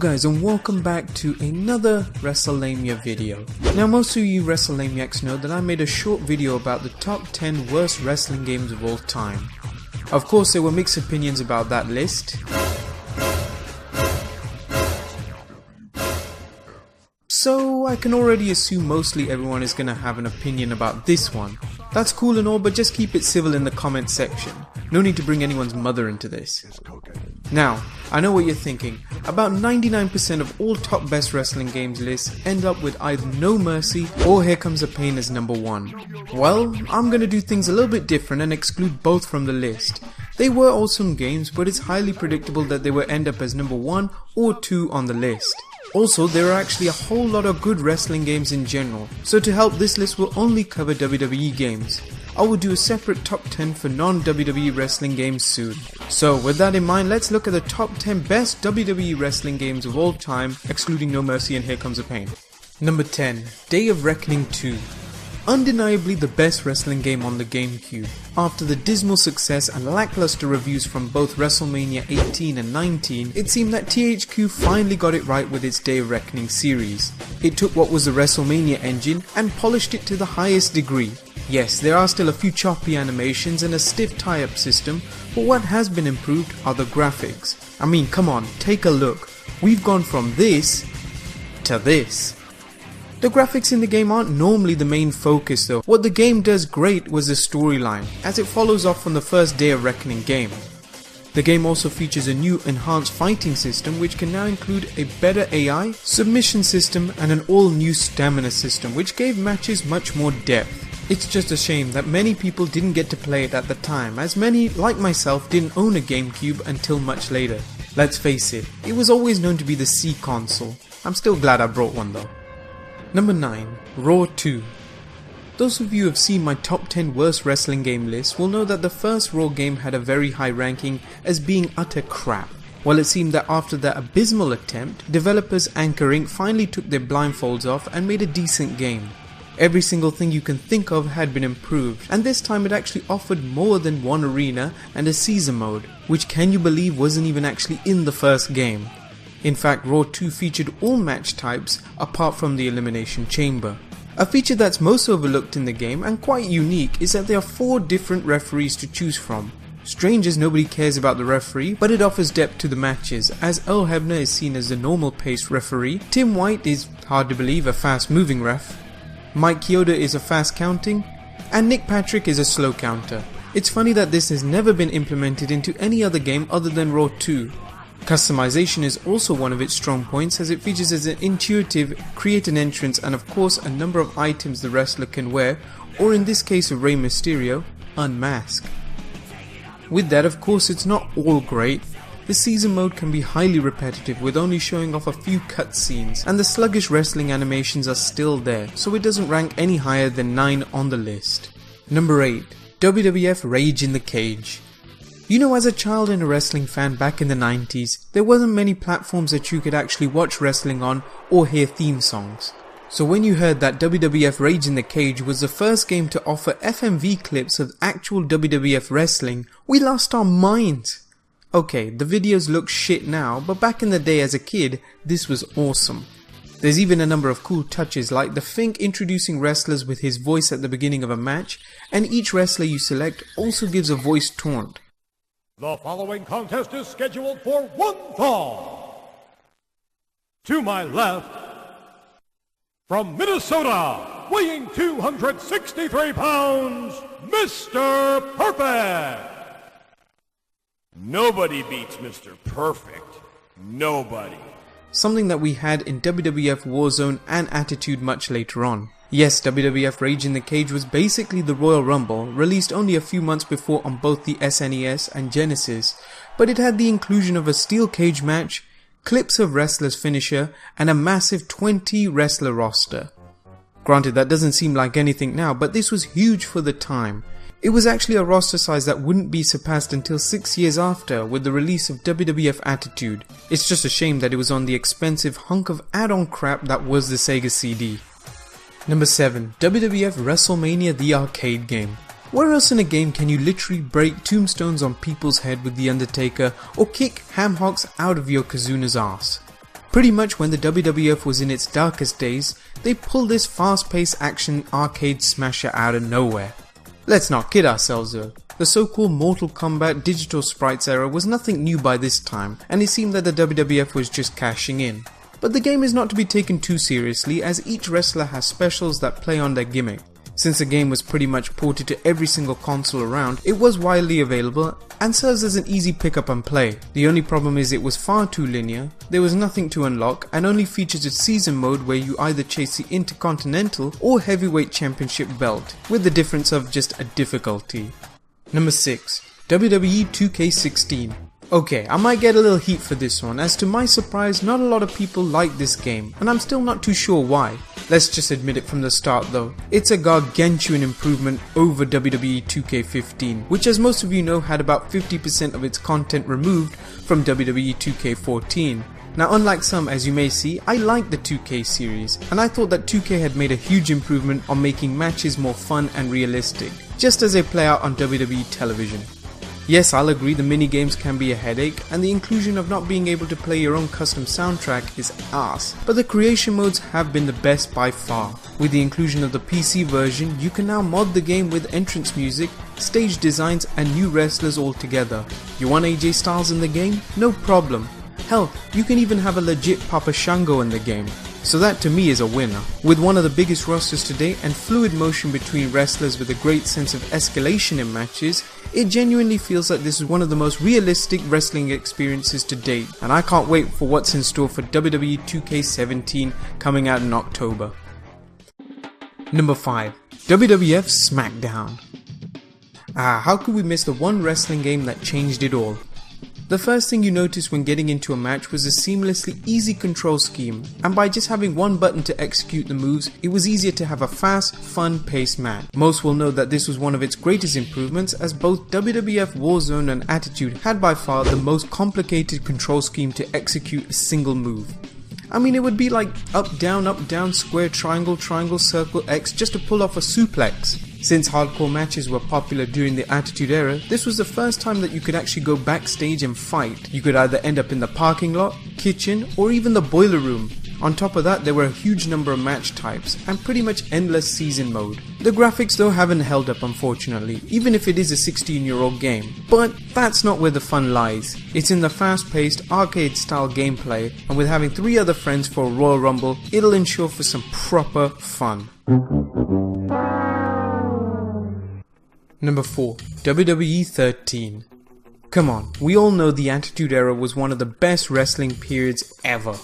Hello guys and welcome back to another WrestleMania video. Now most of you WrestleManiacs know that I made a short video about the top 10 worst wrestling games of all time. Of course there were mixed opinions about that list. So I can already assume mostly everyone is gonna have an opinion about this one. That's cool and all, but just keep it civil in the comment section. No need to bring anyone's mother into this. Now, I know what you're thinking. About 99% of all top best wrestling games lists end up with either No Mercy or Here Comes the Pain as number 1. Well, I'm gonna do things a little bit different and exclude both from the list. They were awesome games, but it's highly predictable that they will end up as number 1 or 2 on the list. Also, there are actually a whole lot of good wrestling games in general, so to help this list will only cover WWE games. I will do a separate top 10 for non-WWE wrestling games soon. So with that in mind, let's look at the top 10 best WWE wrestling games of all time, excluding No Mercy and Here Comes the Pain. Number 10. Day of Reckoning 2. Undeniably the best wrestling game on the GameCube. After the dismal success and lackluster reviews from both WrestleMania 18 and 19, it seemed that THQ finally got it right with its Day of Reckoning series. It took what was the WrestleMania engine and polished it to the highest degree. Yes, there are still a few choppy animations and a stiff tie-up system, but what has been improved are the graphics. I mean, come on, take a look. We've gone from this to this. The graphics in the game aren't normally the main focus though. What the game does great was the storyline, as it follows off from the first Day of Reckoning game. The game also features a new enhanced fighting system which can now include a better AI, submission system and an all-new stamina system which gave matches much more depth. It's just a shame that many people didn't get to play it at the time, as many, like myself, didn't own a GameCube until much later. Let's face it, it was always known to be the C console. I'm still glad I brought one though. Number 9. Raw 2. Those of you who have seen my top 10 worst wrestling game list will know that the first Raw game had a very high ranking as being utter crap. Well, it seemed that after that abysmal attempt, developers Anchor Inc. finally took their blindfolds off and made a decent game. Every single thing you can think of had been improved, and this time it actually offered more than one arena and a Caesar mode, which can you believe wasn't even actually in the first game. In fact, Raw 2 featured all match types apart from the Elimination Chamber. A feature that's most overlooked in the game and quite unique is that there are 4 different referees to choose from. Strange as nobody cares about the referee, but it offers depth to the matches, as Earl Hebner is seen as the normal paced referee, Tim White is, hard to believe, a fast moving ref, Mike Chioda is a fast counting, and Nick Patrick is a slow counter. It's funny that this has never been implemented into any other game other than Raw 2. Customization is also one of its strong points, as it features as an intuitive create an entrance and of course a number of items the wrestler can wear, or in this case of Rey Mysterio, unmask. With that, of course, it's not all great. The season mode can be highly repetitive with only showing off a few cutscenes, and the sluggish wrestling animations are still there, so it doesn't rank any higher than 9 on the list. Number 8. WWF Rage in the Cage. You know, as a child and a wrestling fan back in the 90s, there wasn't many platforms that you could actually watch wrestling on or hear theme songs. So when you heard that WWF Rage in the Cage was the first game to offer FMV clips of actual WWF wrestling, we lost our minds. Okay, the videos look shit now, but back in the day as a kid, this was awesome. There's even a number of cool touches like the Fink introducing wrestlers with his voice at the beginning of a match, and each wrestler you select also gives a voice taunt. The following contest is scheduled for one fall. To my left, from Minnesota, weighing 263 pounds, Mr. Perfect. Nobody beats Mr. Perfect. Nobody. Something that we had in WWF Warzone and Attitude much later on. Yes, WWF Rage in the Cage was basically the Royal Rumble, released only a few months before on both the SNES and Genesis, but it had the inclusion of a steel cage match, clips of wrestlers' finisher, and a massive 20 wrestler roster. Granted, that doesn't seem like anything now, but this was huge for the time. It was actually a roster size that wouldn't be surpassed until 6 years after with the release of WWF Attitude. It's just a shame that it was on the expensive hunk of add-on crap that was the Sega CD. Number 7. WWF WrestleMania the Arcade game. Where else in a game can you literally break tombstones on people's head with The Undertaker or kick ham hocks out of Yokozuna's ass? Pretty much when the WWF was in its darkest days, they pulled this fast-paced action arcade smasher out of nowhere. Let's not kid ourselves though. The so-called Mortal Kombat digital sprites era was nothing new by this time, and it seemed that the WWF was just cashing in. But the game is not to be taken too seriously, as each wrestler has specials that play on their gimmick. Since the game was pretty much ported to every single console around, it was widely available and serves as an easy pick up and play. The only problem is it was far too linear, there was nothing to unlock, and only features a season mode where you either chase the Intercontinental or Heavyweight Championship belt, with the difference of just a difficulty. Number 6. WWE 2K16. Okay, I might get a little heat for this one, as to my surprise not a lot of people like this game, and I'm still not too sure why. Let's just admit it from the start though, it's a gargantuan improvement over WWE 2K15, which as most of you know had about 50% of its content removed from WWE 2K14. Now unlike some, as you may see, I like the 2K series, and I thought that 2K had made a huge improvement on making matches more fun and realistic, just as they play out on WWE television. Yes, I'll agree the minigames can be a headache, and the inclusion of not being able to play your own custom soundtrack is arse, but the creation modes have been the best by far. With the inclusion of the PC version, you can now mod the game with entrance music, stage designs and new wrestlers altogether. You want AJ Styles in the game? No problem. Hell, you can even have a legit Papa Shango in the game. So that to me is a winner. With one of the biggest rosters to date and fluid motion between wrestlers with a great sense of escalation in matches, it genuinely feels like this is one of the most realistic wrestling experiences to date, and I can't wait for what's in store for WWE 2K17 coming out in October. Number 5. WWF Smackdown. How could we miss the one wrestling game that changed it all? The first thing you noticed when getting into a match was a seamlessly easy control scheme, and by just having one button to execute the moves, it was easier to have a fast, fun-paced match. Most will know that this was one of its greatest improvements, as both WWF Warzone and Attitude had by far the most complicated control scheme to execute a single move. I mean, it would be like up, down, square, triangle, circle, X just to pull off a suplex. Since hardcore matches were popular during the Attitude Era, this was the first time that you could actually go backstage and fight. You could either end up in the parking lot, kitchen, or even the boiler room. On top of that, there were a huge number of match types, and pretty much endless season mode. The graphics though haven't held up unfortunately, even if it is a 16-year-old game. But that's not where the fun lies. It's in the fast-paced, arcade-style gameplay, and with having 3 other friends for a Royal Rumble, it'll ensure for some proper fun. Number 4. WWE 13. Come on, we all know the Attitude Era was one of the best wrestling periods ever.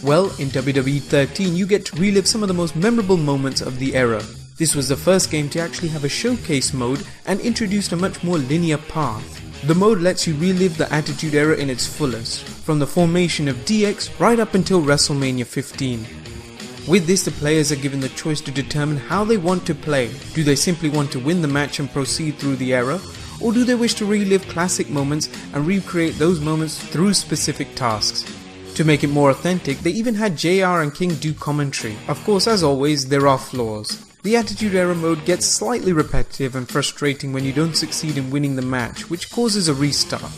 Well, in WWE 13 you get to relive some of the most memorable moments of the era. This was the first game to actually have a showcase mode and introduced a much more linear path. The mode lets you relive the Attitude Era in its fullest, from the formation of DX right up until WrestleMania 15. With this, the players are given the choice to determine how they want to play. Do they simply want to win the match and proceed through the era, or do they wish to relive classic moments and recreate those moments through specific tasks? To make it more authentic, they even had JR and King do commentary. Of course, as always, there are flaws. The Attitude Era mode gets slightly repetitive and frustrating when you don't succeed in winning the match, which causes a restart.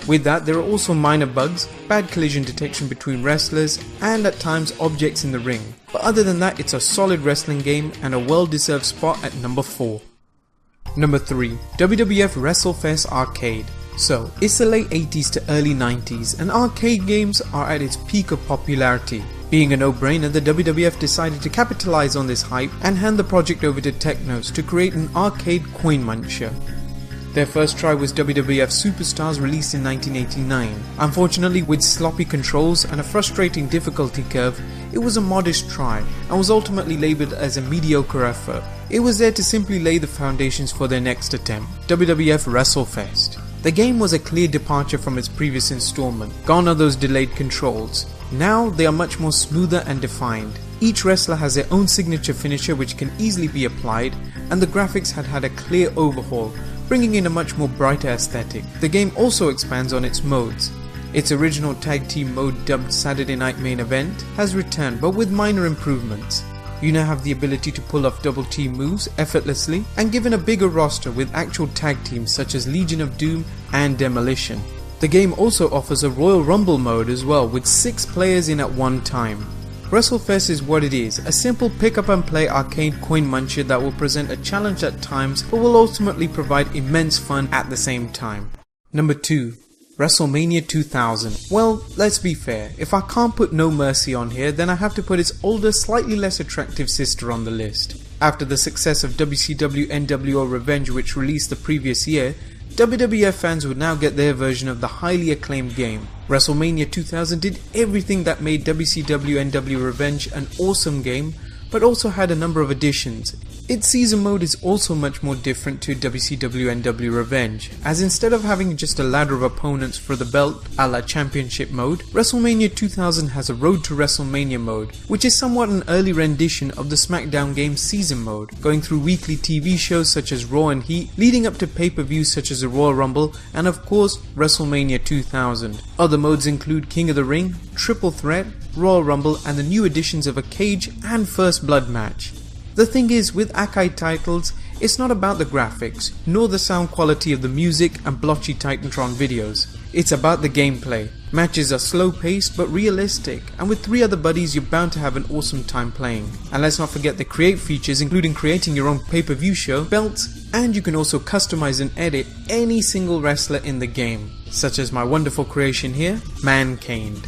With that, there are also minor bugs, bad collision detection between wrestlers, and at times objects in the ring. But other than that, it's a solid wrestling game and a well-deserved spot at number 4. Number 3. WWF WrestleFest Arcade. So, it's the late 80s to early 90s, and arcade games are at its peak of popularity. Being a no-brainer, the WWF decided to capitalize on this hype and hand the project over to Technos to create an arcade coin muncher. Their first try was WWF Superstars, released in 1989. Unfortunately, with sloppy controls and a frustrating difficulty curve, it was a modest try and was ultimately labelled as a mediocre effort. It was there to simply lay the foundations for their next attempt, WWF WrestleFest. The game was a clear departure from its previous installment. Gone are those delayed controls. Now they are much more smoother and defined. Each wrestler has their own signature finisher which can easily be applied, and the graphics had a clear overhaul, bringing in a much more brighter aesthetic. The game also expands on its modes. Its original tag team mode, dubbed Saturday Night Main Event, has returned, but with minor improvements. You now have the ability to pull off double team moves effortlessly, and given a bigger roster with actual tag teams such as Legion of Doom and Demolition. The game also offers a Royal Rumble mode as well, with 6 players in at one time. WrestleFest is what it is, a simple pick up and play arcade coin muncher that will present a challenge at times but will ultimately provide immense fun at the same time. Number 2. WrestleMania 2000. Well, let's be fair, if I can't put No Mercy on here, then I have to put its older, slightly less attractive sister on the list. After the success of WCW NWO Revenge, which released the previous year, WWF fans would now get their version of the highly acclaimed game. WrestleMania 2000 did everything that made WCW NWO Revenge an awesome game, but also had a number of additions. Its season mode is also much more different to WCW NWO Revenge, as instead of having just a ladder of opponents for the belt a la championship mode, WrestleMania 2000 has a Road to WrestleMania mode, which is somewhat an early rendition of the Smackdown game's season mode, going through weekly TV shows such as Raw and Heat, leading up to pay-per-views such as the Royal Rumble, and of course WrestleMania 2000. Other modes include King of the Ring, Triple Threat, Royal Rumble, and the new additions of a cage and First Blood match. The thing is, with arcade titles, it's not about the graphics, nor the sound quality of the music and blotchy Titantron videos. It's about the gameplay. Matches are slow paced but realistic, and with 3 other buddies you're bound to have an awesome time playing. And let's not forget the create features, including creating your own pay-per-view show, belts, and you can also customize and edit any single wrestler in the game, such as my wonderful creation here, Mankind.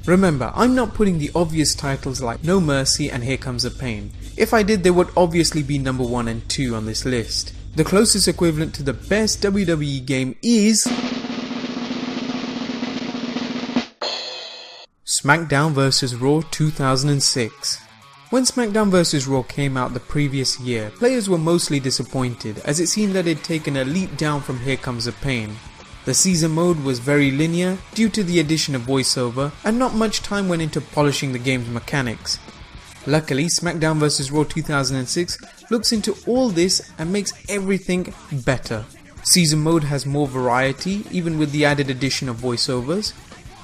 Remember, I'm not putting the obvious titles like No Mercy and Here Comes the Pain. If I did, they would obviously be number 1 and 2 on this list. The closest equivalent to the best WWE game is Smackdown vs. Raw 2006. When Smackdown vs. Raw came out the previous year, players were mostly disappointed, as it seemed that it had taken a leap down from Here Comes the Pain. The season mode was very linear due to the addition of voiceover, and not much time went into polishing the game's mechanics. Luckily, Smackdown vs. Raw 2006 looks into all this and makes everything better. Season mode has more variety, even with the added addition of voiceovers.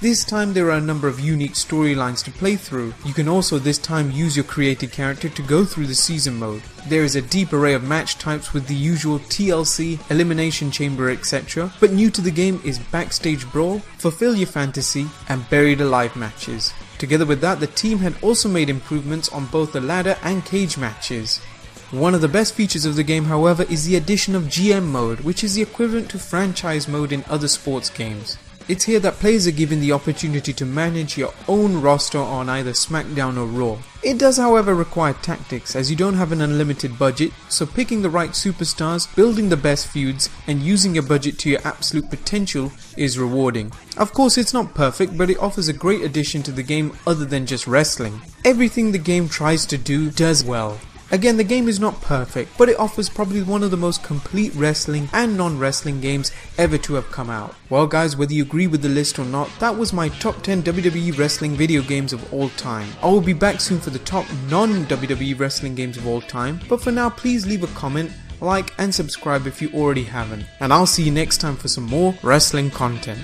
This time there are a number of unique storylines to play through. You can also this time use your created character to go through the season mode. There is a deep array of match types with the usual TLC, Elimination Chamber, etc. But new to the game is Backstage Brawl, Fulfill Your Fantasy, and Buried Alive matches. Together with that, the team had also made improvements on both the ladder and cage matches. One of the best features of the game, however, is the addition of GM mode, which is the equivalent to franchise mode in other sports games. It's here that players are given the opportunity to manage your own roster on either SmackDown or Raw. It does however require tactics, as you don't have an unlimited budget, so picking the right superstars, building the best feuds, and using your budget to your absolute potential is rewarding. Of course it's not perfect, but it offers a great addition to the game other than just wrestling. Everything the game tries to do does well. Again, the game is not perfect, but it offers probably one of the most complete wrestling and non-wrestling games ever to have come out. Well guys, whether you agree with the list or not, that was my top 10 WWE wrestling video games of all time. I will be back soon for the top non-WWE wrestling games of all time, but for now please leave a comment, like and subscribe if you already haven't. And I'll see you next time for some more wrestling content.